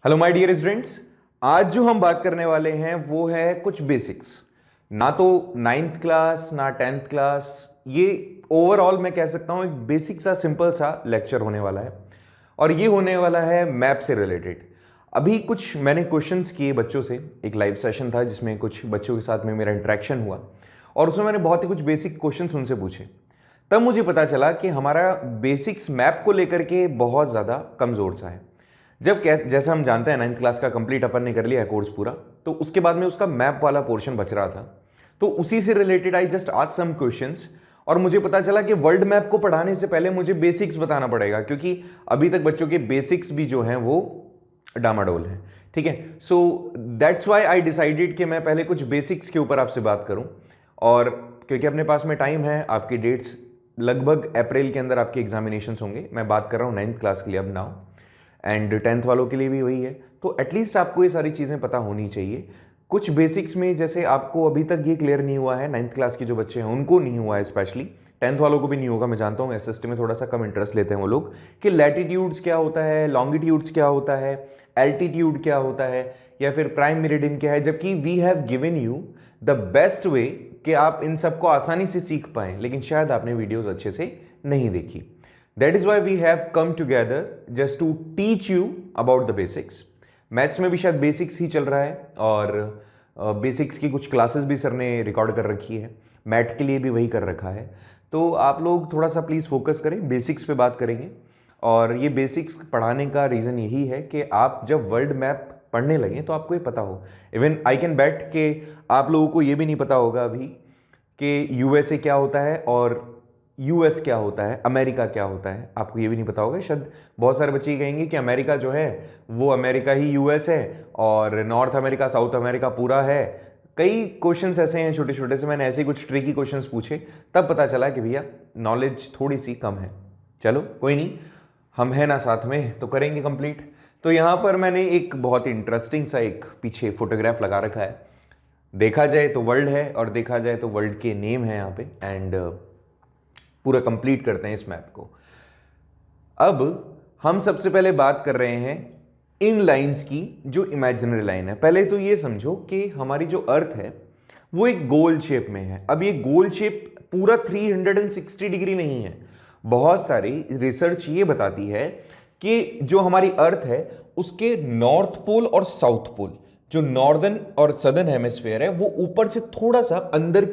Hello my dear students. आज जो हम बात करने वाले हैं वो है कुछ बेसिक्स। ना तो नाइन्थ क्लास ना टेंथ क्लास, ये ओवरऑल मैं कह सकता हूँ एक बेसिक सा सिंपल सा लेक्चर होने वाला है और ये होने वाला है मैप से रिलेटेड। अभी कुछ मैंने क्वेश्चंस किए बच्चों से, एक लाइव सेशन था जिसमें कुछ बच्चों के साथ में मेरा इंटरेक्शन हुआ और उसमें मैंने बहुत ही कुछ बेसिक क्वेश्चंस उनसे पूछे। तब मुझे पता चला कि हमारा बेसिक्स मैप को लेकर के बहुत ज़्यादा कमज़ोर सा है। जब जैसा हम जानते हैं नाइन्थ क्लास का कंप्लीट अपन ने कर लिया है कोर्स पूरा, तो उसके बाद में उसका मैप वाला पोर्शन बच रहा था, तो उसी से related I just asked some questions और मुझे पता चला कि वर्ल्ड मैप को पढ़ाने से पहले मुझे बेसिक्स बताना पड़ेगा, क्योंकि अभी तक बच्चों के बेसिक्स भी जो हैं वो डामाडोल हैं। ठीक है, so that's why I decided कि मैं पहले कुछ बेसिक्स के ऊपर आपसे बात करूं, और क्योंकि अपने पास में टाइम है, आपकी डेट्स लगभग अप्रैल के अंदर आपके एग्जामिनेशंस होंगे। मैं बात कर रहा हूँ नाइन्थ क्लास के लिए अब नाउ, एंड टेंथ वालों के लिए भी वही है, तो एटलीस्ट आपको ये सारी चीज़ें पता होनी चाहिए। कुछ बेसिक्स में जैसे आपको अभी तक ये क्लियर नहीं हुआ है, नाइन्थ क्लास के जो बच्चे हैं उनको नहीं हुआ है, स्पेशली टेंथ वालों को भी नहीं होगा। मैं जानता हूँ एसएसटी में थोड़ा सा कम इंटरेस्ट लेते हैं वो लोग कि लैटिट्यूड्स क्या होता है, लॉन्गिट्यूड्स क्या होता है, एल्टीट्यूड क्या होता है, या फिर प्राइम मेरिडियन क्या है, जबकि we have given you the best way कि आप इन सबको आसानी से सीख पाएं, लेकिन शायद आपने वीडियोज अच्छे से नहीं देखी। That is why we have come together just to teach you about the basics. Maths में भी शायद बेसिक्स ही चल रहा है और बेसिक्स की कुछ क्लासेस भी सर ने रिकॉर्ड कर रखी है, मैथ के लिए भी वही कर रखा है। तो आप लोग थोड़ा सा प्लीज़ फोकस करें, बेसिक्स पे बात करेंगे। और ये बेसिक्स पढ़ाने का रीज़न यही है कि आप जब वर्ल्ड मैप पढ़ने लगें तो आपको ये पता हो। इवन आई कैन बेट कि आप लोगों को ये भी नहीं पता होगा अभी कि यूएसए क्या होता है और यूएस क्या होता है, अमेरिका क्या होता है, आपको ये भी नहीं पता होगा। शायद बहुत सारे बच्चे कहेंगे कि अमेरिका जो है वो अमेरिका ही यूएस है और नॉर्थ अमेरिका साउथ अमेरिका पूरा है। कई क्वेश्चंस ऐसे हैं छोटे छोटे से, मैंने ऐसे ही कुछ ट्रिकी क्वेश्चंस पूछे, तब पता चला कि भैया नॉलेज थोड़ी सी कम है। चलो कोई नहीं, हम हैं ना साथ में, तो करेंगे कंप्लीट। तो यहाँ पर मैंने एक बहुत इंटरेस्टिंग सा एक पीछे फोटोग्राफ लगा रखा है। देखा जाए तो वर्ल्ड है और देखा जाए तो वर्ल्ड के नेम है यहाँ पे, एंड पूरा कंप्लीट करते हैं इस मैप को। अब हम सबसे पहले बात कर रहे हैं इन लाइंस की, जो इमेजिनरी लाइन है। पहले तो ये समझो कि हमारी जो अर्थ है वो एक गोल शेप में है। अब ये गोल शेप पूरा 360 डिग्री नहीं है। बहुत सारी रिसर्च ये बताती है कि जो हमारी अर्थ है उसके नॉर्थ पोल और साउथ पोल, जो नॉर्दर्न और सदर्न हेमिस्फीयर है, वो ऊपर से थोड़ा सा अंदर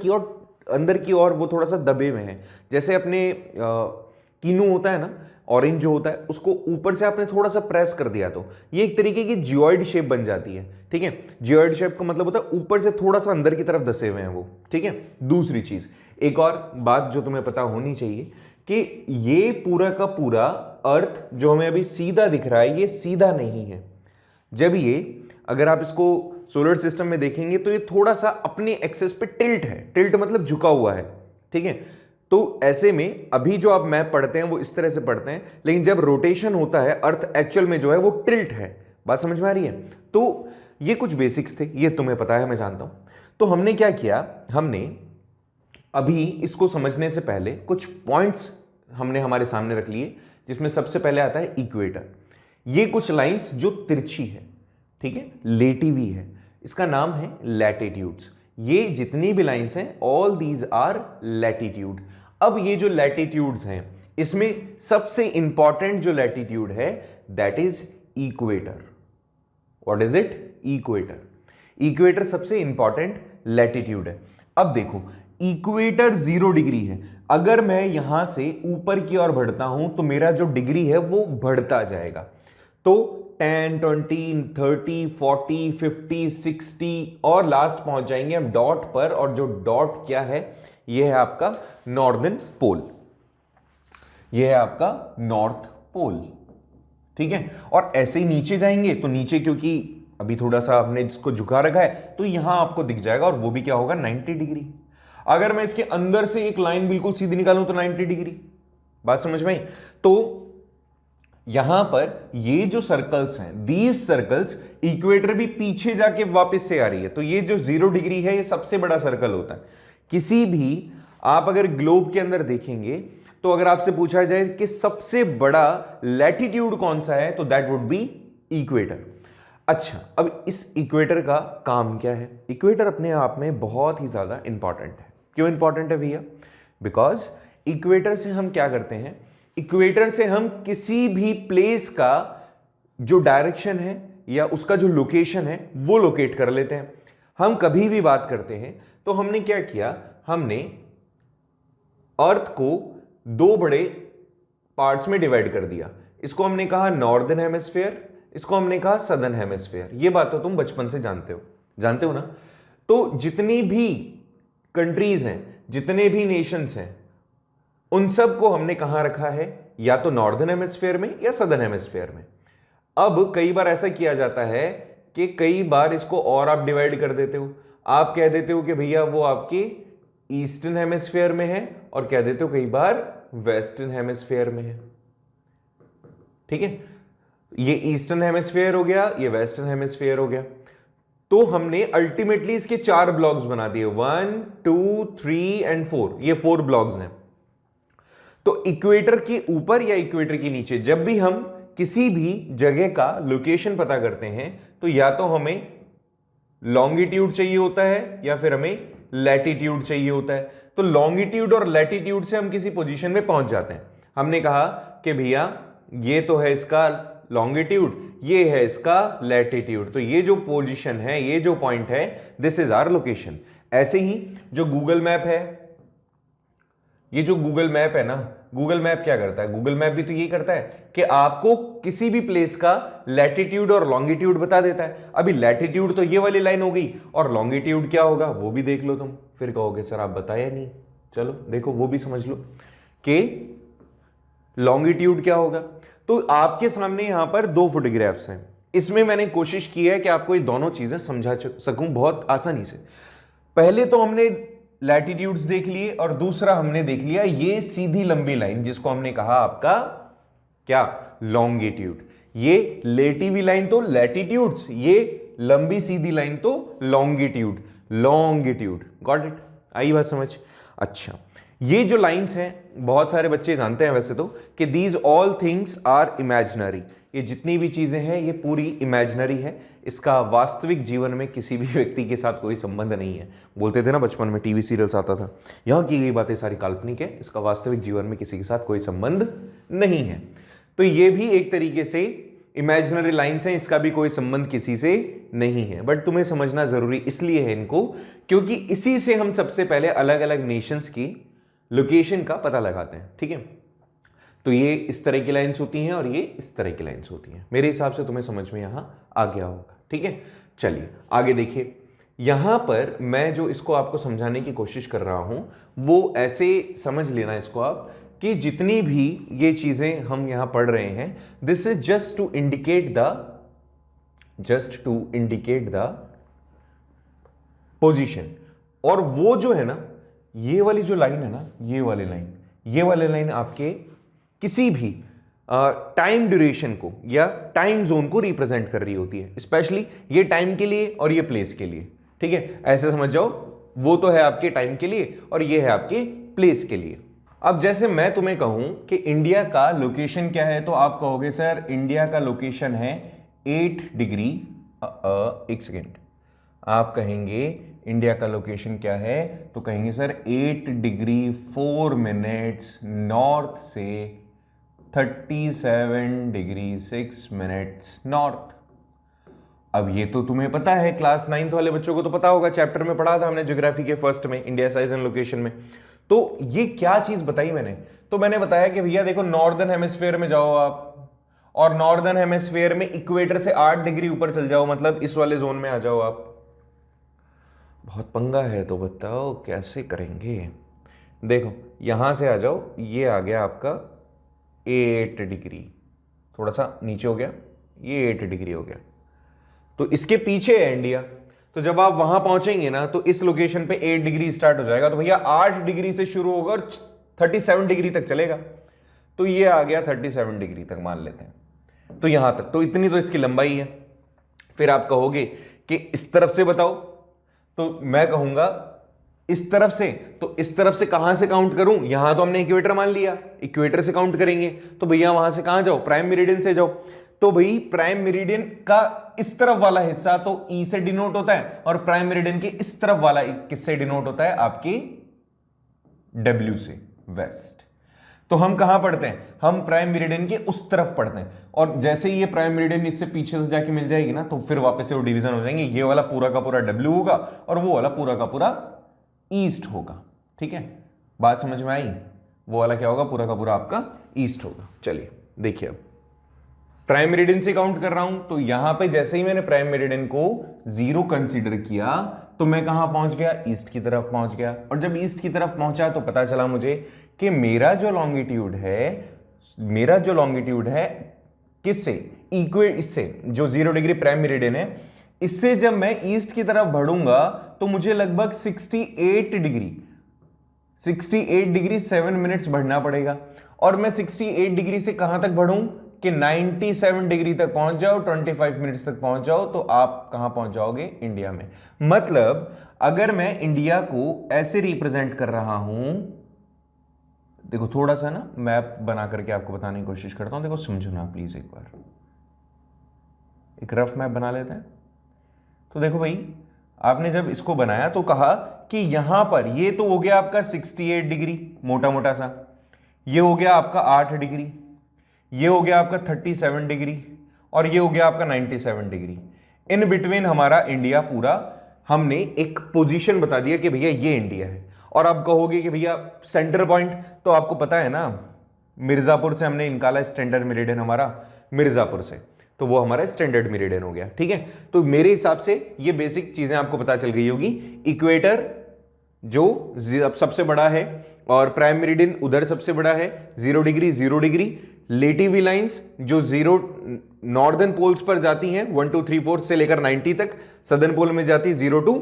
की ओर वो थोड़ा सा दबे हुए हैं। जैसे अपने कीनू होता है ना, ऑरेंज जो होता है, उसको ऊपर से आपने थोड़ा सा प्रेस कर दिया तो ये एक तरीके की जियोइड शेप बन जाती है। ठीक है, जियोइड शेप का मतलब होता है ऊपर से थोड़ा सा अंदर की तरफ धसे हुए हैं वो। ठीक है, दूसरी चीज, एक और बात जो तुम्हें पता होनी चाहिए कि ये पूरा का पूरा अर्थ जो हमें अभी सीधा दिख रहा है, ये सीधा नहीं है। जब ये, अगर आप इसको सोलर सिस्टम में देखेंगे तो ये थोड़ा सा अपने एक्सेस पे टिल्ट है। टिल्ट मतलब झुका हुआ है। ठीक है, तो ऐसे में अभी जो आप मैप पढ़ते हैं वो इस तरह से पढ़ते हैं, लेकिन जब रोटेशन होता है अर्थ एक्चुअल में जो है वो टिल्ट है। बात समझ में आ रही है? तो ये कुछ बेसिक्स थे, ये तुम्हें पता है, मैं जानता हूं। तो हमने क्या किया, हमने अभी इसको समझने से पहले कुछ पॉइंट्स हमने हमारे सामने रख लिए, जिसमें सबसे पहले आता है इक्वेटर। ये कुछ लाइंस जो तिरछी है, ठीक है, लेटी हुई है, इसका नाम है लैटिट्यूड्स। ये जितनी भी लाइंस हैं ऑल दीज आर लैटिट्यूड। अब ये जो लैटिट्यूड्स हैं इसमें सबसे इंपॉर्टेंट जो लैटिट्यूड है that is equator. What is it? Equator. Equator सबसे इंपॉर्टेंट लैटिट्यूड है। अब देखो, इक्वेटर 0 डिग्री है। अगर मैं यहां से ऊपर की ओर बढ़ता हूं तो मेरा जो डिग्री है वो बढ़ता जाएगा। तो 10, 20, 30, 40, 50, 60 और लास्ट पहुंच जाएंगे हम डॉट पर, और जो डॉट क्या है, यह है आपका नॉर्दर्न पोल। यह है आपका नॉर्थ पोल। ठीक है, और ऐसे ही नीचे जाएंगे तो नीचे, क्योंकि अभी थोड़ा सा आपने इसको झुका रखा है, तो यहां आपको दिख जाएगा, और वो भी क्या होगा, 90 डिग्री। अगर मैं इसके अंदर से एक लाइन बिल्कुल सीधी निकालूं तो 90 डिग्री। बात समझ में आई? तो यहां पर ये जो सर्कल्स हैं, दीज सर्कल्स, इक्वेटर भी पीछे जाके वापस से आ रही है, तो ये जो 0 डिग्री है ये सबसे बड़ा सर्कल होता है। किसी भी, आप अगर ग्लोब के अंदर देखेंगे तो अगर आपसे पूछा जाए कि सबसे बड़ा लैटिट्यूड कौन सा है, तो दैट वुड बी इक्वेटर। अच्छा, अब इस इक्वेटर का काम क्या है? इक्वेटर अपने आप में बहुत ही ज़्यादा इंपॉर्टेंट है। क्यों इंपॉर्टेंट है भैया? बिकॉज इक्वेटर से हम क्या करते हैं, इक्वेटर से हम किसी भी प्लेस का जो डायरेक्शन है या उसका जो लोकेशन है वो लोकेट कर लेते हैं। हम कभी भी बात करते हैं तो हमने क्या किया, हमने अर्थ को दो बड़े पार्ट्स में डिवाइड कर दिया। इसको हमने कहा नॉर्दर्न हेमिस्फीयर, इसको हमने कहा सदर्न हेमिस्फीयर। ये बात तो तुम बचपन से जानते हो ना। तो जितनी भी कंट्रीज हैं, जितने भी नेशंस हैं, उन सब को हमने कहां रखा है, या तो नॉर्दर्न हेमिस्फीयर में या सदर्न हेमिस्फीयर में। अब कई बार ऐसा किया जाता है कि कई बार इसको और आप डिवाइड कर देते हो। आप कह देते हो कि भैया वो आपके ईस्टर्न हेमिस्फीयर में है, और कह देते हो कई बार वेस्टर्न हेमिस्फीयर में है। ठीक है, ये ईस्टर्न हेमिस्फीयर हो गया, ये वेस्टर्न हेमिस्फीयर हो गया। तो हमने अल्टीमेटली इसके 4 ब्लॉक्स बना दिए, 1 2 3 एंड 4। ये 4 ब्लॉक्स हैं। तो इक्वेटर के ऊपर या इक्वेटर के नीचे जब भी हम किसी भी जगह का लोकेशन पता करते हैं तो या तो हमें लॉन्गिट्यूड चाहिए होता है या फिर हमें लैटिट्यूड चाहिए होता है। तो लॉन्गिट्यूड और लैटिट्यूड से हम किसी पोजीशन में पहुंच जाते हैं। हमने कहा कि भैया ये तो है इसका लॉन्गिट्यूड, ये है इसका लैटिट्यूड, तो ये जो पोजीशन है, ये जो पॉइंट है, दिस इज आवर लोकेशन। ऐसे ही जो गूगल मैप है, ये जो गूगल मैप है ना, गूगल मैप क्या करता है? गूगल मैप भी तो यही करता है कि आपको किसी भी प्लेस का लैटिट्यूड और लॉन्गिट्यूड बता देता है। अभी लैटिट्यूड तो ये वाली लाइन हो गई, और लॉन्गिट्यूड क्या होगा वो भी देख लो तुम, फिर कहोगे सर आप बताया नहीं। चलो देखो वो भी समझ लो कि लॉन्गिट्यूड क्या होगा। तो आपके सामने यहां पर 2 फोटोग्राफ्स हैं। इसमें मैंने कोशिश की है कि आपको ये दोनों चीजें समझा सकूं बहुत आसानी से। पहले तो हमने लैटिट्यूड्स देख लिए, और दूसरा हमने देख लिया ये सीधी लंबी लाइन जिसको हमने कहा आपका क्या, लॉन्गिट्यूड। ये लेटी हुई लाइन तो लैटिट्यूड्स, ये लंबी सीधी लाइन तो लॉन्गिट्यूड। Longitude, got it? आई बात समझ? अच्छा, ये जो लाइंस हैं बहुत सारे बच्चे जानते हैं वैसे तो कि these all things are imaginary. ये जितनी भी चीजें हैं ये पूरी इमेजिनरी है, इसका वास्तविक जीवन में किसी भी व्यक्ति के साथ कोई संबंध नहीं है। बोलते थे ना बचपन में, टीवी सीरियल्स आता था, यहां की गई बातें सारी काल्पनिक है, इसका वास्तविक जीवन में किसी के साथ कोई संबंध नहीं है। तो ये भी एक तरीके से इमेजिनरी लाइंस हैं, इसका भी कोई संबंध किसी से नहीं है। बट तुम्हें समझना जरूरी इसलिए है इनको, क्योंकि इसी से हम सबसे पहले अलग अलग नेशंस की लोकेशन का पता लगाते हैं। ठीक है, तो ये इस तरह की लाइंस होती हैं और ये इस तरह की लाइंस होती हैं। मेरे हिसाब से तुम्हें समझ में यहां आ गया होगा। ठीक है, चलिए आगे देखिए। यहां पर मैं जो इसको आपको समझाने की कोशिश कर रहा हूं वो ऐसे समझ लेना इसको आप, कि जितनी भी ये चीजें हम यहां पढ़ रहे हैं, this is just to indicate the position. और वो जो है ना, ये वाली जो लाइन है ना, ये वाली लाइन आपके किसी भी टाइम ड्यूरेशन को या टाइम जोन को रिप्रेजेंट कर रही होती है। स्पेशली ये टाइम के लिए और ये प्लेस के लिए। ठीक है, ऐसे समझ जाओ, वो तो है आपके टाइम के लिए और ये है आपके प्लेस के लिए। अब जैसे मैं तुम्हें कहूं कि इंडिया का लोकेशन क्या है, तो आप कहोगे सर इंडिया का लोकेशन है 8 डिग्री, एक सेकेंड, आप कहेंगे इंडिया का लोकेशन क्या है, तो कहेंगे सर 8 डिग्री 4 मिनट्स नॉर्थ से 37 डिग्री 6 मिनट्स नॉर्थ। अब ये तो तुम्हें पता है, क्लास 9th वाले बच्चों को तो पता होगा, चैप्टर में पढ़ा था हमने ज्योग्राफी के फर्स्ट में, इंडिया साइज एंड लोकेशन में। तो ये क्या चीज बताई मैंने, तो मैंने बताया कि भैया देखो नॉर्दर्न हेमिस्फीयर में जाओ आप, और नॉर्दर्न हेमिस्फीयर में इक्वेटर से 8 डिग्री ऊपर चल जाओ, मतलब इस वाले जोन में आ जाओ आप। बहुत पंगा है, तो बताओ कैसे करेंगे। देखो यहां से आ जाओ, ये आ गया आपका 8 डिग्री, थोड़ा सा नीचे हो गया, ये 8 डिग्री हो गया, तो इसके पीछे है इंडिया। तो जब आप वहां पहुंचेंगे ना, तो इस लोकेशन पे 8 डिग्री स्टार्ट हो जाएगा, तो भैया 8 डिग्री से शुरू होगा और 37 डिग्री तक चलेगा। तो ये आ गया 37 डिग्री तक मान लेते हैं, तो यहां तक, तो इतनी तो इसकी लंबाई है। फिर आप कहोगे कि इस तरफ से बताओ, तो मैं कहूंगा इस तरफ से, तो इस तरफ से कहां से काउंट करूं, यहां तो हमने इक्वेटर मान लिया, इक्वेटर से काउंट करेंगे, तो भैया वहां से कहां जाओ, प्राइम मेरिडियन से जाओ। तो भाई प्राइम मेरिडियन का इस तरफ वाला हिस्सा तो ई से डिनोट होता है और प्राइम मेरिडियन के इस तरफ वाला किससे डिनोट होता है? आपके डब्ल्यू से, वेस्ट। तो हम कहां पढ़ते हैं? हम प्राइम मेरिडियन के उस तरफ पढ़ते हैं, और जैसे ही ये प्राइम मेरिडियन इससे पीछे से जाके मिल जाएगी ना, तो फिर वापस से वो डिवीजन हो जाएंगे। ये वाला पूरा का पूरा डब्ल्यू होगा और वो वाला पूरा का पूरा ईस्ट होगा। ठीक है, बात समझ में आई? वो वाला क्या होगा? पूरा का पूरा आपका ईस्ट होगा। चलिए देखिए, अब प्राइम मेरिडियन से काउंट कर रहा हूं, तो यहां पे जैसे ही मैंने प्राइम मेरिडियन को 0 कंसीडर किया तो मैं कहां पहुंच गया? ईस्ट की तरफ पहुंच गया। और जब ईस्ट की तरफ पहुंचा तो पता चला मुझे कि मेरा जो लॉन्गिट्यूड है किससे? इससे जो 0 डिग्री प्राइम मेरिडियन है, इससे जब मैं ईस्ट की तरफ बढ़ूंगा तो मुझे लगभग 68 डिग्री 7 मिनट्स बढ़ना पड़ेगा। और मैं 68 डिग्री से कहां तक बढ़ूं कि 97 डिग्री तक पहुंच जाओ, 25 मिनट्स तक पहुंच जाओ, तो आप कहां पहुंच जाओगे? इंडिया में। मतलब अगर मैं इंडिया को ऐसे रिप्रेजेंट कर रहा हूं, देखो थोड़ा सा ना मैप बना करके आपको बताने की कोशिश करता हूं। देखो समझो ना प्लीज, एक बार एक रफ मैप बना लेते हैं। तो देखो भाई, आपने जब इसको बनाया तो कहा कि यहां पर ये तो हो गया आपका 68 डिग्री मोटा मोटा सा, ये हो गया आपका 8 डिग्री, ये हो गया आपका 37 डिग्री, और ये हो गया आपका 97 डिग्री। इन बिटवीन हमारा इंडिया पूरा, हमने एक पोजीशन बता दिया कि भैया ये इंडिया है। और आप कहोगे कि भैया सेंटर पॉइंट, तो आपको पता है ना, मिर्जापुर से हमने निकाला स्टैंडर्ड मेरिडियन हमारा, मिर्जापुर से, तो वो हमारा स्टैंडर्ड मेरिडियन हो गया। ठीक है, तो मेरे हिसाब से ये बेसिक चीजें आपको पता चल गई होगी। इक्वेटर जो सबसे बड़ा है और प्राइम मेरिडियन उधर सबसे बड़ा है, 0 डिग्री 0 डिग्री। लेटिव लाइंस जो 0 नॉर्दर्न पोल्स पर जाती हैं 1 2 3 4 से लेकर 90 तक, सदर्न पोल में जाती है 0 टू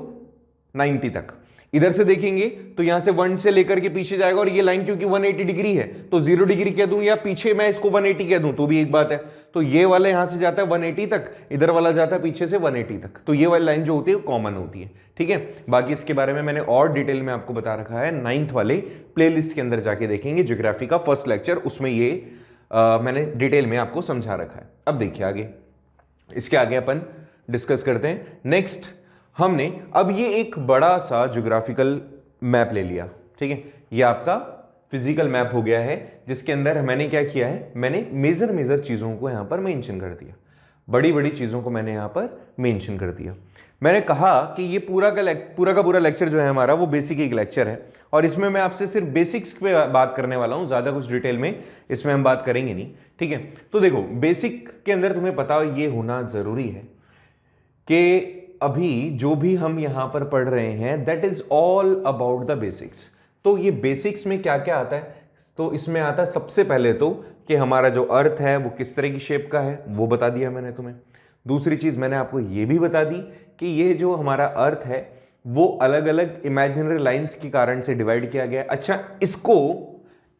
90 तक। इधर से देखेंगे तो यहां से 1 से लेकर के पीछे जाएगा, और ये लाइन क्योंकि 180 डिग्री है तो 0 डिग्री कह दूं या पीछे मैं इसको 180 कह दूं तो भी एक बात है। तो ये वाला यहां से जाता है 180 तक, इधर वाला जाता है पीछे से 180 तक, तो ये वाली लाइन जो होती है वो कॉमन होती है। ठीक है, बाकी इसके बारे में मैंने और डिटेल में आपको बता रखा है 9th वाले प्लेलिस्ट के अंदर जाके देखेंगे, ज्योग्राफी का फर्स्ट लेक्चर, उसमें ये मैंने डिटेल में आपको समझा रखा है। अब देखिए आगे, इसके आगे अपन डिस्कस करते हैं। नेक्स्ट हमने अब ये एक बड़ा सा ज्योग्राफिकल मैप ले लिया। ठीक है, ये आपका फिजिकल मैप हो गया है, जिसके अंदर मैंने क्या किया है, मैंने मेजर चीजों को यहां पर मेंशन कर दिया, बड़ी चीजों को मैंने यहां पर मेंशन कर दिया। मैंने कहा कि ये पूरा का पूरा लेक्चर जो है हमारा वो बेसिक एक लेक्चर है, और इसमें मैं आपसे सिर्फ बेसिक्स पे बात करने वाला हूं, ज्यादा कुछ डिटेल में इसमें हम बात करेंगे नहीं। ठीक है, तो देखो बेसिक के अंदर तुम्हें पता हो ये होना जरूरी है कि अभी जो भी हम यहां पर पढ़ रहे हैं that is all about the basics. तो ये बेसिक्स में क्या क्या आता है? तो इसमें आता है सबसे पहले तो कि हमारा जो अर्थ है वो किस तरह की शेप का है, वो बता दिया मैंने तुम्हें। दूसरी चीज मैंने आपको ये भी बता दी कि ये जो हमारा अर्थ है वो अलग अलग इमेजिनरी लाइंस के कारण से डिवाइड किया गया है। अच्छा,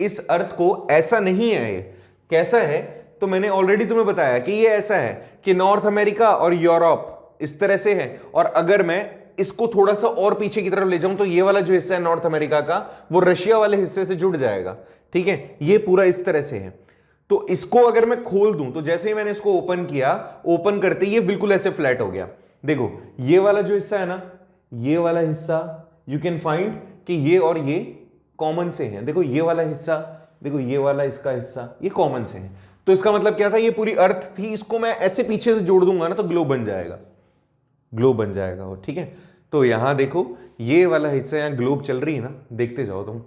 इस अर्थ को ऐसा नहीं है, ये कैसा है? तो मैंने ऑलरेडी तुम्हें बताया कि ये ऐसा है कि नॉर्थ अमेरिका और यूरोप इस तरह से है, और अगर मैं इसको थोड़ा सा और पीछे की तरफ ले जाऊं तो ये वाला जो हिस्सा है नॉर्थ अमेरिका का वो रशिया वाले हिस्से से जुड़ जाएगा। ठीक है, ये पूरा इस तरह से है। तो इसको अगर मैं खोल दूं तो जैसे ही मैंने इसको ओपन किया, ओपन करते ही ये बिल्कुल ऐसे फ्लैट हो गया। देखो ये वाला जो हिस्सा है ना, ये वाला हिस्सा यू कैन फाइंड कि ये और ये कॉमन से हैं। देखो ये वाला हिस्सा, देखो ये वाला इसका हिस्सा, ये कॉमन से है। तो इसका मतलब क्या था, ये पूरी अर्थ थी, इसको मैं ऐसे पीछे से जोड़ दूंगा ना तो ग्लोब बन जाएगा, ग्लोब बन जाएगा वो। ठीक है, तो यहां देखो ये वाला हिस्सा, यहां ग्लोब चल रही है ना, देखते जाओ तुम।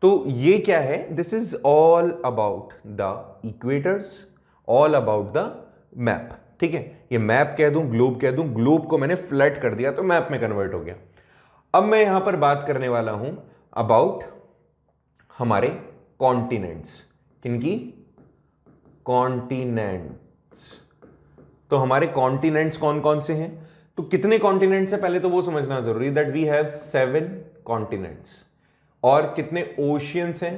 तो ये क्या है? This is all about the equators, all about the map. ठीक है, ये मैप कह दूं, ग्लोब कह दूं, ग्लोब को मैंने फ्लैट कर दिया तो मैप में कन्वर्ट हो गया। अब मैं यहां पर बात करने वाला हूं अबाउट हमारे कॉन्टिनेंट्स। किनकी? कॉन्टिनेंट्स। तो हमारे कॉन्टिनेंट्स कौन कौन से हैं? तो कितने कॉन्टिनेंट्स हैं पहले तो वो समझना जरूरी है, दैट वी हैव 7 कॉन्टिनेंट्स। और कितने ओशियंस हैं?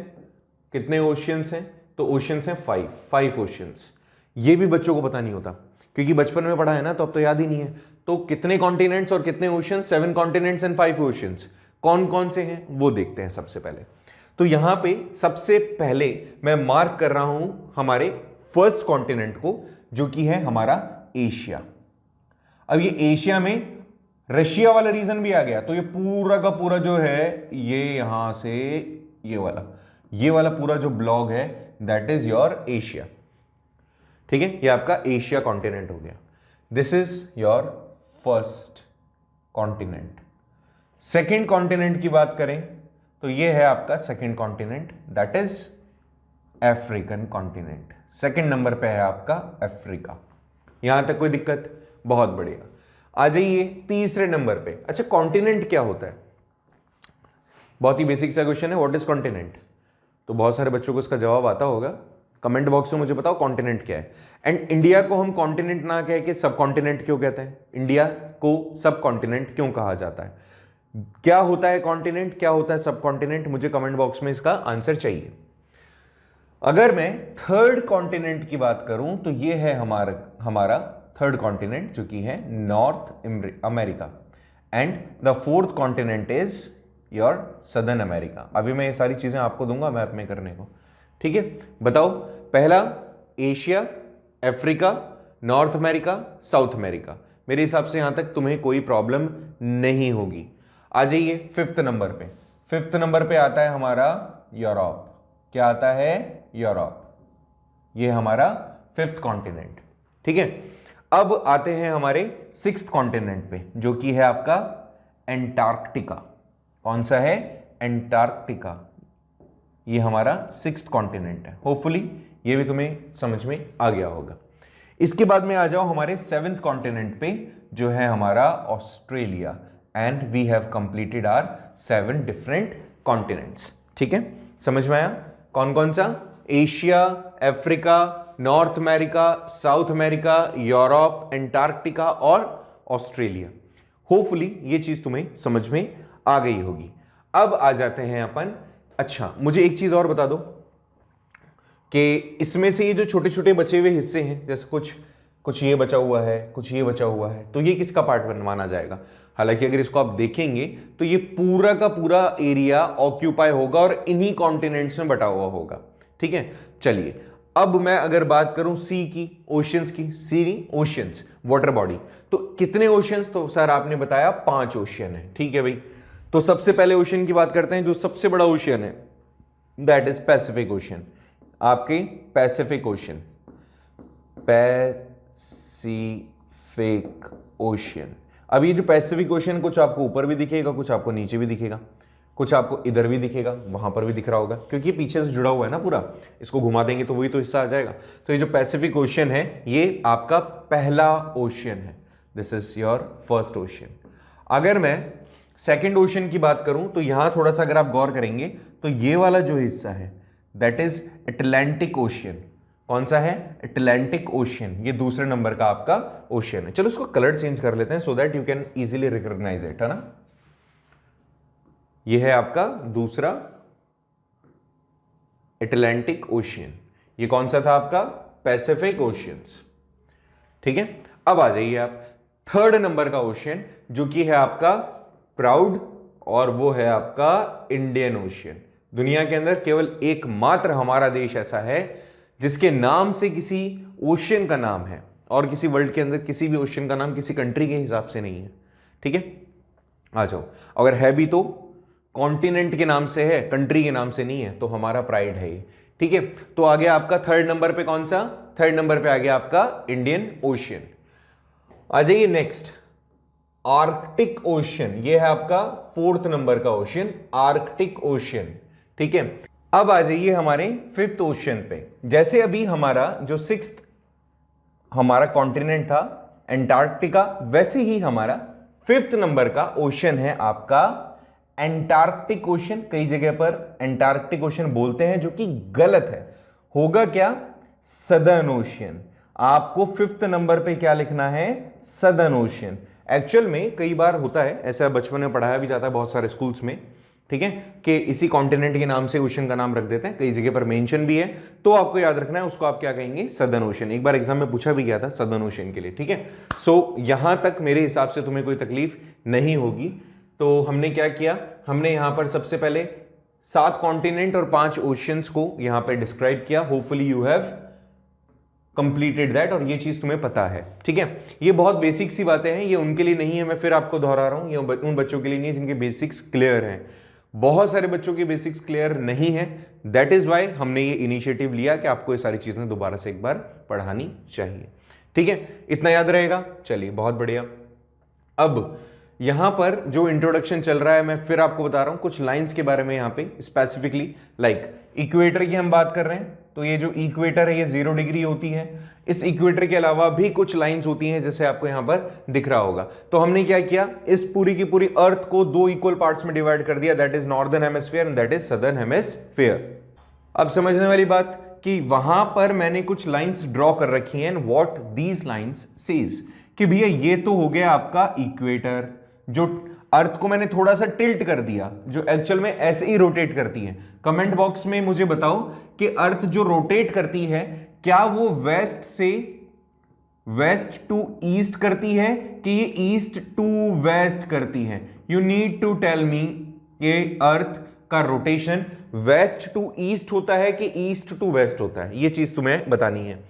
कितने ओशियंस हैं? तो ओशियंस हैं 5 ओशियंस। ये भी बच्चों को पता नहीं होता क्योंकि बचपन में पढ़ा है ना, तो अब तो याद ही नहीं है। तो कितने कॉन्टिनेंट्स और कितने ओशियंस? 7 continents and 5 oceans. कौन कौन से हैं वो देखते हैं सबसे पहले। तो यहां पे सबसे पहले मैं मार्क कर रहा हूं हमारे फर्स्ट कॉन्टिनेंट को, जो कि है हमारा एशिया। अब ये एशिया में रशिया वाला रीजन भी आ गया, तो ये पूरा का पूरा जो है ये यहां से ये वाला पूरा जो ब्लॉक है दैट इज योर एशिया। ठीक है, ये आपका एशिया कॉन्टिनेंट हो गया। This is your first continent. Second continent की बात करें तो ये है आपका second continent that is African continent. Second number पे है आपका अफ्रीका। यहां तक कोई दिक्कत? बहुत बढ़िया। आ जाइए तीसरे नंबर पे। अच्छा, कॉन्टिनेंट क्या होता है? बहुत ही बेसिक सा क्वेश्चन है, व्हाट इज कॉन्टिनेंट। तो बहुत सारे बच्चों को इसका जवाब आता होगा। कमेंट बॉक्स में मुझे बताओ कॉन्टिनेंट क्या है। एंड इंडिया को हम कॉन्टिनेंट ना कह के सब कॉन्टिनेंट क्यों कहते हैं? इंडिया को सब कॉन्टिनेंट क्यों कहा जाता है? क्या होता है कॉन्टिनेंट, क्या होता है सब कॉन्टिनेंट? मुझे कमेंट बॉक्स में इसका आंसर चाहिए। अगर मैं थर्ड कॉन्टिनेंट की बात करूं तो ये है हमारा थर्ड कॉन्टिनेंट जो कि है north America. And the fourth continent is your southern America. अभी मैं ये सारी चीजें आपको दूंगा मैप में करने को। ठीक है, बताओ। पहला Asia, Africa, North America, South America. मेरे हिसाब से यहां तक तुम्हें कोई प्रॉब्लम नहीं होगी। आ जाइए फिफ्थ नंबर पे। फिफ्थ नंबर पे आता है हमारा यूरोप। क्या आता है? यूरोप। ये हमारा फिफ्थ कॉन्टिनेंट। ठीक है, अब आते हैं हमारे सिक्स्थ कॉन्टिनेंट पे जो कि है आपका एंटार्क्टिका। कौन सा है? एंटार्क्टिका। ये हमारा सिक्स्थ कॉन्टिनेंट है। होपफुली ये भी तुम्हें समझ में आ गया होगा। इसके बाद में आ जाओ हमारे सेवेंथ कॉन्टिनेंट पे जो है हमारा Australia. And we have completed our 7 different continents. ठीक है, समझ में आया? कौन कौन सा? Asia, Africa, North America, South America, Europe, Antarctica और ऑस्ट्रेलिया। होपफुली ये चीज तुम्हें समझ में आ गई होगी। अब आ जाते हैं अपन। अच्छा, मुझे एक चीज और बता दो कि इसमें से ये जो छोटे छोटे बचे हुए हिस्से हैं, जैसे कुछ ये बचा हुआ है, कुछ ये बचा हुआ है, तो ये किसका पार्ट माना जाएगा? हालांकि अगर इसको आप देखेंगे तो ये पूरा का पूरा एरिया ऑक्यूपाई होगा और इन्हीं कॉन्टिनेंट्स में बटा हुआ होगा। ठीक है, चलिए अब मैं अगर बात करूं सी की, ओशियंस की, सी ओशियंस, वाटर बॉडी, तो कितने ओशियंस? तो सर आपने बताया 5 ओशियन है। ठीक है भाई, तो सबसे पहले ओशियन की बात करते हैं। जो सबसे बड़ा ओशियन है दैट इज पैसिफिक ओशियन। आपके पैसिफिक ओशियन, पैसिफिक ओशियन। अब ये जो पैसिफिक ओशियन कुछ आपको ऊपर भी दिखेगा, कुछ आपको नीचे भी दिखेगा, कुछ आपको इधर भी दिखेगा, वहां पर भी दिख रहा होगा, क्योंकि पीछे से जुड़ा हुआ है ना पूरा। इसको घुमा देंगे तो वही तो हिस्सा आ जाएगा। तो ये जो पैसिफिक ओशियन है ये आपका पहला ओशियन है। This is your first ocean. अगर मैं सेकेंड ओशियन की बात करूं तो यहां थोड़ा सा अगर आप गौर करेंगे तो ये वाला जो हिस्सा है दैट इज अटलांटिक ओशियन। कौन सा है? Atlantic ocean. ये दूसरे नंबर का आपका ओशियन है। चलो इसको कलर चेंज कर लेते हैं so that you can easily recognise it, है ना। ये है आपका दूसरा अटलांटिक ओशियन। ये कौन सा था आपका? Pacific oceans. ठीक है, अब आ जाइए आप थर्ड नंबर का ओशियन जो कि है आपका प्राउड, और वो है आपका इंडियन ओशियन। दुनिया के अंदर केवल एकमात्र हमारा देश ऐसा है जिसके नाम से किसी ओशियन का नाम है और किसी वर्ल्ड के अंदर किसी भी ओशियन का नाम किसी कंट्री के हिसाब से नहीं है। ठीक है, आ जाओ। अगर है भी तो कॉन्टिनेंट के नाम से है, कंट्री के नाम से नहीं है, तो हमारा प्राइड है ये। ठीक है, तो आ गया आपका थर्ड नंबर पे कौन सा? थर्ड नंबर पे आ गया आपका इंडियन ओशियन। आ जाइए नेक्स्ट, आर्कटिक ओशियन। ये है आपका फोर्थ नंबर का ओशियन, आर्कटिक ओशियन। ठीक है, अब आ जाइए हमारे फिफ्थ ओशियन पे। जैसे अभी हमारा जो सिक्स्थ हमारा कॉन्टिनेंट था एंटार्क्टिका, वैसे ही हमारा फिफ्थ नंबर का ओशियन है आपका एंटार्क्टिक ओशियन। कई जगह पर एंटार्क्टिक ओशियन बोलते हैं, जो कि गलत है। होगा क्या? Southern ocean. आपको फिफ्थ नंबर पे क्या लिखना है? Southern ocean. एक्चुअल में कई बार होता है ऐसा, बचपन में पढ़ाया भी जाता है बहुत सारे स्कूल्स में, ठीक है, कि इसी कॉन्टिनेंट के नाम से ओशियन का नाम रख देते हैं। कई जगह पर मेंशन भी है, तो आपको याद रखना है उसको आप क्या कहेंगे? Southern ocean. एक बार एग्जाम में पूछा भी गया था सदर्न ओशियन के लिए। ठीक है, सो यहां तक मेरे हिसाब से तुम्हें कोई तकलीफ नहीं होगी। तो हमने क्या किया? हमने यहां पर सबसे पहले 7 कॉन्टिनेंट और 5 ओशियंस को यहां पे डिस्क्राइब किया। Hopefully you have completed that, और ये चीज तुम्हें पता है, ठीक है। ये बहुत बेसिक सी बातें हैं, ये उनके लिए नहीं है, मैं फिर आपको दोहरा रहा हूं, ये उन बच्चों के लिए नहीं है जिनके बेसिक्स क्लियर हैं। बहुत सारे बच्चों के बेसिक्स क्लियर नहीं है, दैट इज वाई हमने ये इनिशिएटिव लिया कि आपको ये सारी चीजें दोबारा से एक बार पढ़ानी चाहिए, ठीक है। इतना याद रहेगा, चलिए बहुत बढ़िया। अब यहां पर जो इंट्रोडक्शन चल रहा है, मैं फिर आपको बता रहा हूं कुछ लाइंस के बारे में, यहां पे स्पेसिफिकली लाइक इक्वेटर की हम बात कर रहे हैं, तो ये जो इक्वेटर है ये 0 डिग्री होती है। इस इक्वेटर के अलावा भी कुछ लाइंस होती हैं, जैसे आपको यहां पर दिख रहा होगा। तो हमने क्या किया, इस पूरी की पूरी अर्थ को 2 इक्वल पार्ट्स में डिवाइड कर दिया, that is northern hemisphere and that is southern hemisphere. अब समझने वाली बात कि वहां पर मैंने कुछ लाइंस ड्रॉ कर रखी हैं, व्हाट दीज लाइंस सेज, कि भैया ये तो हो गया आपका इक्वेटर, जो अर्थ को मैंने थोड़ा सा टिल्ट कर दिया, जो एक्चुअल में ऐसे ही रोटेट करती है। कमेंट बॉक्स में मुझे बताओ कि अर्थ जो रोटेट करती है, क्या वो वेस्ट से वेस्ट टू ईस्ट करती है कि ये ईस्ट टू वेस्ट करती है? You need to tell me कि अर्थ का रोटेशन वेस्ट टू ईस्ट होता है कि ईस्ट टू वेस्ट होता है, ये चीज तुम्हें बतानी है।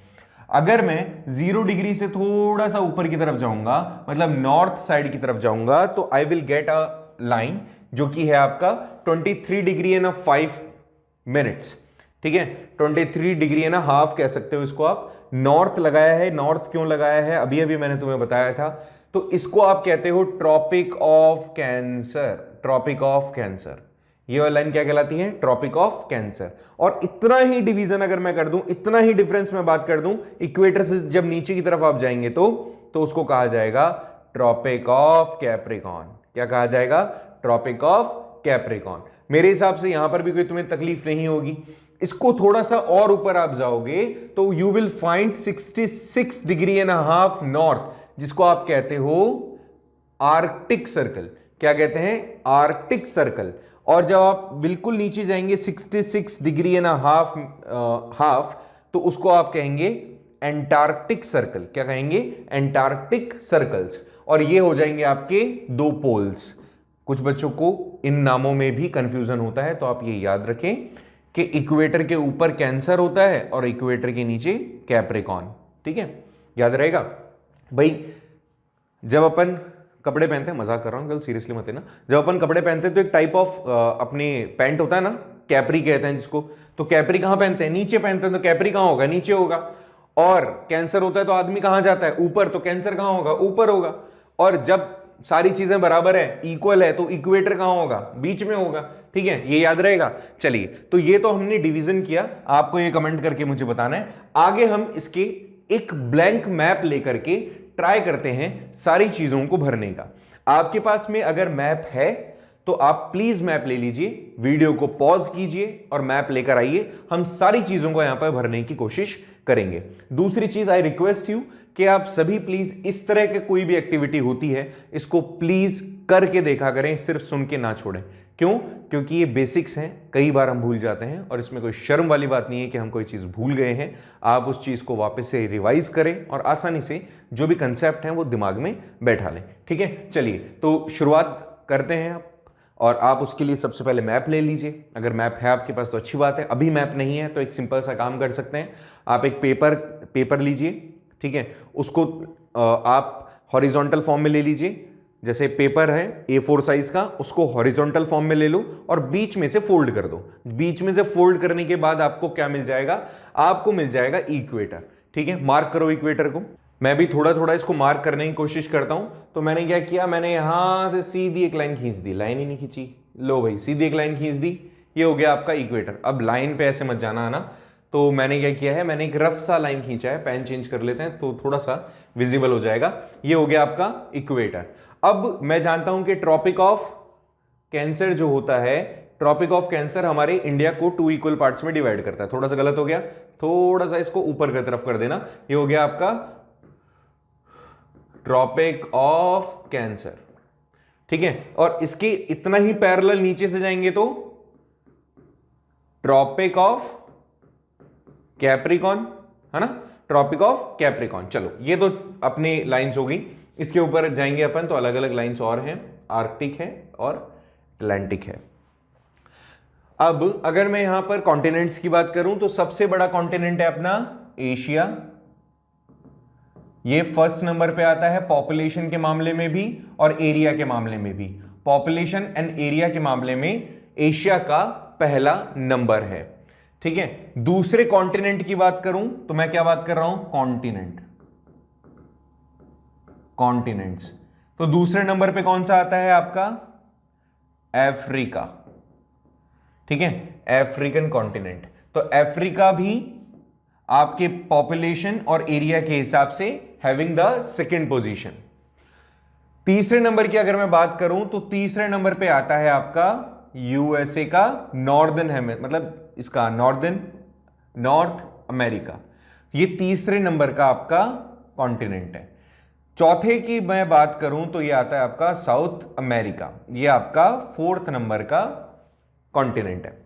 अगर मैं 0 डिग्री से थोड़ा सा ऊपर की तरफ जाऊंगा, मतलब नॉर्थ साइड की तरफ जाऊंगा, तो I will get a line जो कि है आपका 23 डिग्री एंड 5 मिनट्स, ठीक है। 23 डिग्री एंड हाफ कह सकते हो इसको आप। नॉर्थ लगाया है, नॉर्थ क्यों लगाया है अभी अभी मैंने तुम्हें बताया था। तो इसको आप कहते हो Tropic of Cancer, Tropic of Cancer. ये वाली लाइन क्या कहलाती है? Tropic of Cancer. और इतना ही डिवीजन अगर मैं कर दूं, इतना ही डिफरेंस मैं बात कर दूं, इक्वेटर से जब नीचे की तरफ आप जाएंगे तो उसको कहा जाएगा ट्रॉपिक ऑफ कैप्रिकॉन। क्या कहा जाएगा? Tropic of Capricorn. मेरे हिसाब से यहां पर भी कोई तुम्हें तकलीफ नहीं होगी। इसको थोड़ा सा और ऊपर आप जाओगे तो you will find 66 degree and half north, जिसको आप कहते हो आर्कटिक सर्कल। क्या कहते हैं? Arctic circle. और जब आप बिल्कुल नीचे जाएंगे 66 डिग्री एंड हाफ, तो उसको आप कहेंगे एंटार्क्टिक सर्कल। क्या कहेंगे? Antarctic circles. और ये हो जाएंगे आपके 2 पोल्स। कुछ बच्चों को इन नामों में भी कंफ्यूजन होता है, तो आप ये याद रखें कि इक्वेटर के ऊपर कैंसर होता है और इक्वेटर के नीचे कैप्रिकॉन, ठीक है। याद रहेगा भाई। जब अपन कपड़े पहनते हैं, मजाक कर रहा हूं, कल सीरियसली मत लेना, जब अपन कपड़े पहनते हैं तो एक टाइप ऑफ अपने पैंट होता है ना, कैपरी कहते हैं जिसको। तो कैपरी कहां पहनते हैं? नीचे पहनते हैं। तो कैपरी कहां होगा? नीचे होगा। और कैंसर होता है तो आदमी कहां जाता है? ऊपर। तो कैंसर कहां होगा? ऊपर होगा। और जब सारी चीजें बराबर है, इक्वल है, तो इक्वेटर कहां होगा? बीच में होगा, ठीक है। ये याद रहेगा। चलिए, तो ये तो हमने डिवीजन किया, आपको ये कमेंट करके मुझे बताना है। आगे हम इसके एक ब्लैंक मैप लेकर के ट्राई करते हैं सारी चीजों को भरने का। आपके पास में अगर मैप है तो आप प्लीज मैप ले लीजिए, वीडियो को पॉज कीजिए और मैप लेकर आइए। हम सारी चीजों को यहां पर भरने की कोशिश करेंगे। दूसरी चीज, आई रिक्वेस्ट यू कि आप सभी प्लीज इस तरह के कोई भी एक्टिविटी होती है, इसको प्लीज करके देखा करें, सिर्फ सुन के ना छोड़ें। क्यों? क्योंकि ये बेसिक्स हैं, कई बार हम भूल जाते हैं और इसमें कोई शर्म वाली बात नहीं है कि हम कोई चीज़ भूल गए हैं। आप उस चीज़ को वापस से रिवाइज करें और आसानी से जो भी कंसेप्ट हैं वो दिमाग में बैठा लें, ठीक है। चलिए, तो शुरुआत करते हैं आप, और आप उसके लिए सबसे पहले मैप ले लीजिए। अगर मैप है आपके पास तो अच्छी बात है, अभी मैप नहीं है तो एक सिंपल सा काम कर सकते हैं। आप एक पेपर लीजिए, ठीक है, उसको आप हॉरिजॉन्टल फॉर्म में ले लीजिए। जैसे पेपर है A4 साइज का, उसको हॉरिजॉन्टल फॉर्म में ले लो और बीच में से फोल्ड कर दो। बीच में से फोल्ड करने के बाद आपको क्या मिल जाएगा? आपको मिल जाएगा इक्वेटर, ठीक है। मार्क करो इक्वेटर को। मैं भी थोड़ा थोड़ा इसको मार्क करने की कोशिश करता हूं। तो मैंने क्या किया, मैंने यहां से सीधी एक लाइन खींच दी, लाइन ही नहीं खींची, लो भाई, सीधी एक लाइन खींच दी, ये हो गया आपका इक्वेटर। अब लाइन पे ऐसे मत जाना आना, तो मैंने क्या किया है, मैंने एक रफ सा लाइन खींचा है, पेन चेंज कर लेते हैं तो थोड़ा सा विजिबल हो जाएगा। ये हो गया आपका इक्वेटर। अब मैं जानता हूं कि ट्रॉपिक ऑफ कैंसर जो होता है, ट्रॉपिक ऑफ कैंसर हमारे इंडिया को 2 इक्वल पार्ट्स में डिवाइड करता है। थोड़ा सा गलत हो गया, थोड़ा सा इसको ऊपर की तरफ कर देना। ये हो गया आपका ट्रॉपिक ऑफ कैंसर, ठीक है। और इसके इतना ही पैरेलल नीचे से जाएंगे तो ट्रॉपिक ऑफ कैप्रिकॉन, है ना, ट्रॉपिक ऑफ कैप्रिकॉन। चलो, ये तो अपनी लाइंस हो गई। इसके ऊपर जाएंगे अपन तो अलग अलग लाइंस और हैं, आर्कटिक है और अटलांटिक है। अब अगर मैं यहां पर कॉन्टिनेंट्स की बात करूं तो सबसे बड़ा कॉन्टिनेंट है अपना एशिया, ये फर्स्ट नंबर पे आता है पॉपुलेशन के मामले में भी और एरिया के मामले में भी। पॉपुलेशन एंड एरिया के मामले में एशिया का पहला नंबर है, ठीक है। दूसरे कॉन्टिनेंट की बात करूं तो मैं क्या बात कर रहा हूं, कॉन्टिनेंट, कॉन्टिनेंट्स। तो दूसरे नंबर पे कौन सा आता है आपका, अफ्रीका, ठीक है, अफ्रीकन कॉन्टिनेंट। तो अफ्रीका भी आपके पॉपुलेशन और एरिया के हिसाब से हैविंग द सेकंड पोजीशन। तीसरे नंबर की अगर मैं बात करूं तो तीसरे नंबर पे आता है आपका यूएसए का नॉर्दर्न मतलब इसका नॉर्थ अमेरिका। ये तीसरे नंबर का आपका कॉन्टिनेंट है। चौथे की मैं बात करूं तो ये आता है आपका साउथ अमेरिका, ये आपका फोर्थ नंबर का कॉन्टिनेंट है।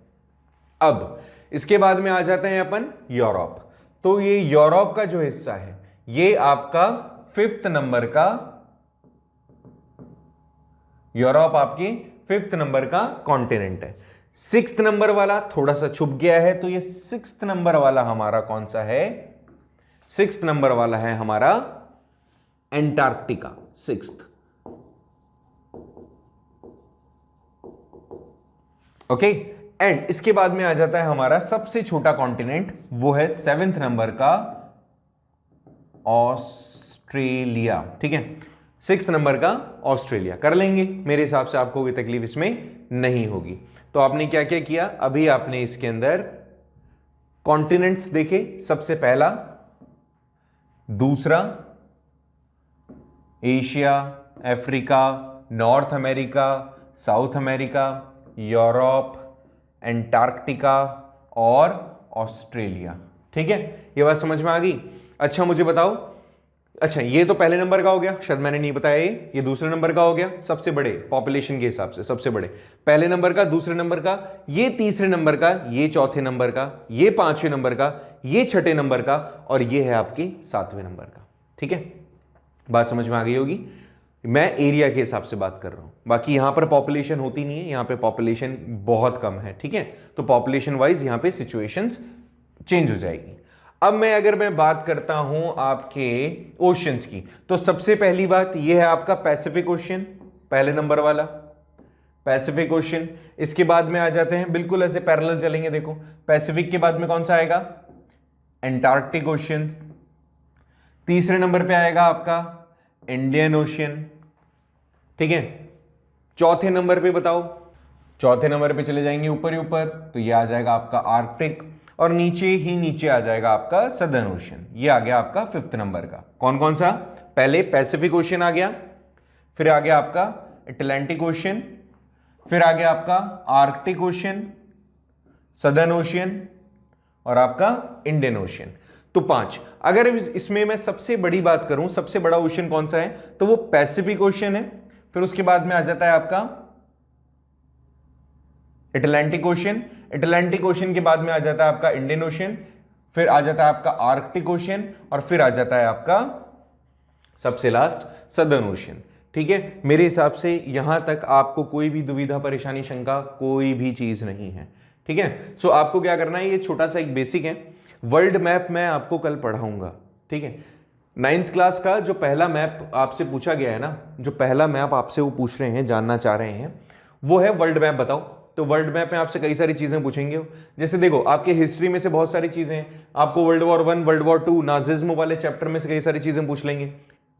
अब इसके बाद में आ जाते हैं अपन यूरोप। तो ये यूरोप का जो हिस्सा है ये आपका फिफ्थ नंबर का, यूरोप आपकी फिफ्थ नंबर का कॉन्टिनेंट है। सिक्स्थ नंबर वाला थोड़ा सा छुप गया है, तो ये सिक्स्थ नंबर वाला हमारा कौन सा है, सिक्स्थ नंबर वाला है हमारा एंटार्क्टिका, सिक्स्थ। ओके, एंड इसके बाद में आ जाता है हमारा सबसे छोटा कॉन्टिनेंट, वो है सेवेंथ नंबर का ऑस्ट्रेलिया, ठीक है, सिक्स्थ नंबर का ऑस्ट्रेलिया। कर लेंगे, मेरे हिसाब से आपको कोई तकलीफ इसमें नहीं होगी। तो आपने क्या क्या किया, अभी आपने इसके अंदर कॉन्टिनेंट्स देखे, सबसे पहला, दूसरा Asia, Africa, North America, South America, Europe, Antarctica और ऑस्ट्रेलिया, ठीक है। ये बात समझ में आ गई। अच्छा मुझे बताओ, अच्छा ये तो पहले नंबर का हो गया, शायद मैंने नहीं बताया, ये दूसरे नंबर का हो गया, सबसे बड़े पॉपुलेशन के हिसाब से सबसे बड़े, पहले नंबर का, दूसरे नंबर का, ये तीसरे नंबर का, ये चौथे नंबर का, ये पांचवें नंबर का, ये छठे नंबर का और ये है आपके सातवें नंबर का, ठीक है। बात समझ में आ गई होगी। मैं एरिया के हिसाब से बात कर रहा हूं, बाकी यहां पर पॉपुलेशन होती नहीं है, यहां पे पॉपुलेशन बहुत कम है, ठीक है। तो पॉपुलेशन वाइज यहां पे सिचुएशंस चेंज हो जाएगी। अब अगर मैं बात करता हूं आपके ओशियंस की, तो सबसे पहली बात यह है आपका पैसिफिक ओशियन, पहले नंबर वाला पैसिफिक ओशियन। इसके बाद में आ जाते हैं, बिल्कुल ऐसे पैरेलल चलेंगे, देखो पैसिफिक के बाद में कौन सा आएगा, एंटार्क्टिक ओशियन। तीसरे नंबर पे आएगा आपका इंडियन ओशियन, ठीक है। चौथे नंबर पे बताओ, चौथे नंबर पे चले जाएंगे ऊपर ही ऊपर, तो ये आ जाएगा आपका आर्कटिक और नीचे ही नीचे आ जाएगा आपका सदर्न ओशियन। ये आ गया आपका फिफ्थ नंबर का। कौन कौन सा, पहले पैसिफिक ओशियन आ गया, फिर आ गया आपका अटलांटिक ओशियन, फिर आ गया आपका आर्कटिक ओशियन, सदर्न ओशियन और आपका इंडियन ओशियन। तो 5। अगर इसमें मैं सबसे बड़ी बात करूं, सबसे बड़ा ओशियन कौन सा है, तो वो पैसिफिक ओशियन है। फिर उसके बाद में आ जाता है आपका अटलांटिक ओशियन, अटलांटिक ओशियन के बाद में आ जाता है आपका इंडियन ओशियन, फिर आ जाता है आपका आर्कटिक ओशियन और फिर आ जाता है आपका सबसे लास्ट सदर्न ओशियन, ठीक है। मेरे हिसाब से यहां तक आपको कोई भी दुविधा, परेशानी, शंका, कोई भी चीज नहीं है, ठीक है। सो आपको क्या करना है, ये छोटा सा एक बेसिक है, वर्ल्ड मैप मैं आपको कल पढ़ाऊंगा, ठीक है। 9th क्लास का जो पहला मैप आपसे पूछा गया है ना, जो पहला मैप आपसे वो पूछ रहे हैं, जानना चाह रहे हैं, वो है वर्ल्ड मैप बताओ। तो वर्ल्ड मैप में आपसे कई सारी चीजें पूछेंगे, जैसे देखो आपके हिस्ट्री में से बहुत सारी चीजें हैं, आपको world war 1, world war 2, Nazism वाले चैप्टर में से कई सारी चीजें पूछ लेंगे।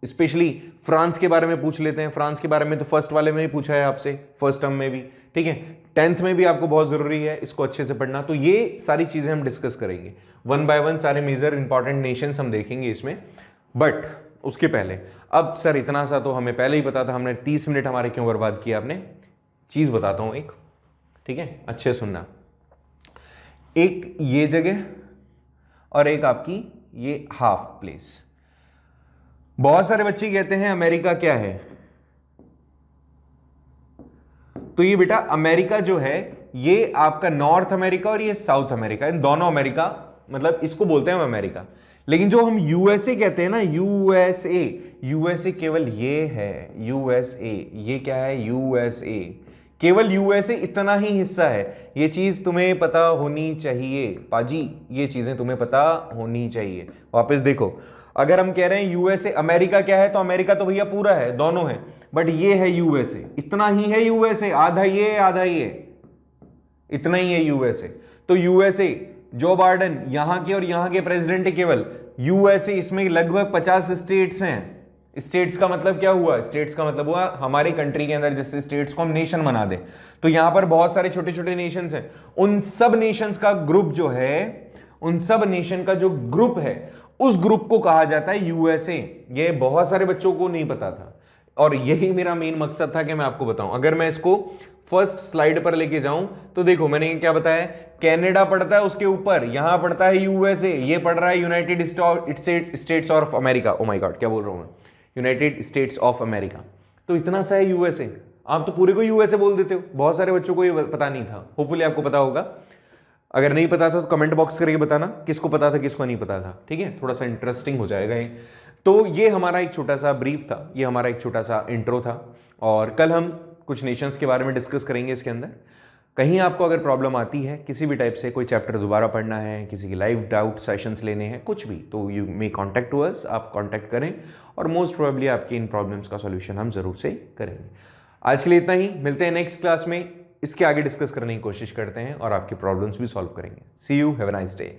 स्पेशली फ्रांस के बारे में पूछ लेते हैं, फ्रांस के बारे में तो फर्स्ट वाले में ही पूछा है आपसे, फर्स्ट टर्म में भी, ठीक है। 10th में भी आपको बहुत जरूरी है इसको अच्छे से पढ़ना। तो ये सारी चीजें हम डिस्कस करेंगे, 1 बाय 1 सारे मेजर इंपॉर्टेंट नेशंस हम देखेंगे इसमें। बट उसके पहले, अब सर इतना सा तो हमें पहले ही पता था, हमने 30 मिनट हमारे क्यों बर्बाद किया, आपने चीज बताता हूं एक, ठीक है, अच्छे सुनना। एक ये जगह और एक आपकी ये हाफ प्लेस। बहुत सारे बच्चे कहते हैं अमेरिका क्या है, तो ये बेटा अमेरिका जो है ये आपका नॉर्थ अमेरिका और ये साउथ अमेरिका, इन दोनों अमेरिका, मतलब इसको बोलते हैं हम अमेरिका। लेकिन जो हम यूएसए कहते हैं ना, यूएसए, यूएसए केवल ये है, यूएसए, ये क्या है, यूएसए, केवल यूएसए इतना ही हिस्सा है। ये चीज तुम्हें पता होनी चाहिए पाजी, ये चीजें तुम्हें पता होनी चाहिए। वापस देखो, अगर हम कह रहे हैं यूएसए, अमेरिका क्या है, तो अमेरिका तो भैया पूरा है, दोनों है, बट ये है यूएसए, इतना ही है यूएसए, आधा ये आधा ये, इतना ही है यूएसए। तो यूएसए, जो बाइडेन यहां के और यहां के प्रेसिडेंट है केवल, यूएसए इसमें लगभग 50 स्टेट्स हैं। स्टेट्स का मतलब क्या हुआ? स्टेट्स का मतलब हुआ हमारी कंट्री के अंदर जैसे स्टेट्स को हम नेशन बना दें, तो यहां पर बहुत सारे छोटे छोटे नेशंस हैं, उन सब नेशंस का ग्रुप जो है, उन सब नेशन का जो ग्रुप है, उस ग्रुप को कहा जाता है यूएसए। ये बहुत सारे बच्चों को नहीं पता था, और यही मेरा मेन मकसद था कि मैं आपको बताऊं। अगर मैं इसको फर्स्ट स्लाइड पर लेके जाऊं तो देखो मैंने क्या बताया, कनाडा पड़ता है उसके ऊपर, यहां पड़ता है यूएसए, ये पड़ रहा है United states of America, oh my God क्या बोल रहा हूं मैं, यूनाइटेड स्टेट्स ऑफ अमेरिका। तो इतना सा है यूएसए। आप तो पूरे को यूएसए बोल देते हो, बहुत सारे बच्चों को ये पता नहीं था, होपफुली आपको पता होगा। अगर नहीं पता था तो कमेंट बॉक्स करके बताना किसको पता था किसको नहीं पता था, ठीक है, थोड़ा सा इंटरेस्टिंग हो जाएगा ये। तो ये हमारा एक छोटा सा ब्रीफ था, ये हमारा एक छोटा सा इंट्रो था, और कल हम कुछ नेशंस के बारे में डिस्कस करेंगे इसके अंदर। कहीं आपको अगर प्रॉब्लम आती है किसी भी टाइप से, कोई चैप्टर दोबारा पढ़ना है, किसी की लाइव डाउट सेशंस लेने हैं, कुछ भी, तो you may contact to us, आप कॉन्टैक्ट करें, और मोस्ट प्रोबेबली आपकी इन प्रॉब्लम्स का सॉल्यूशन हम जरूर से करेंगे। आज के लिए इतना ही, मिलते हैं नेक्स्ट क्लास में, इसके आगे डिस्कस करने की कोशिश करते हैं और आपकी प्रॉब्लम्स भी सॉल्व करेंगे। See you, have a nice day.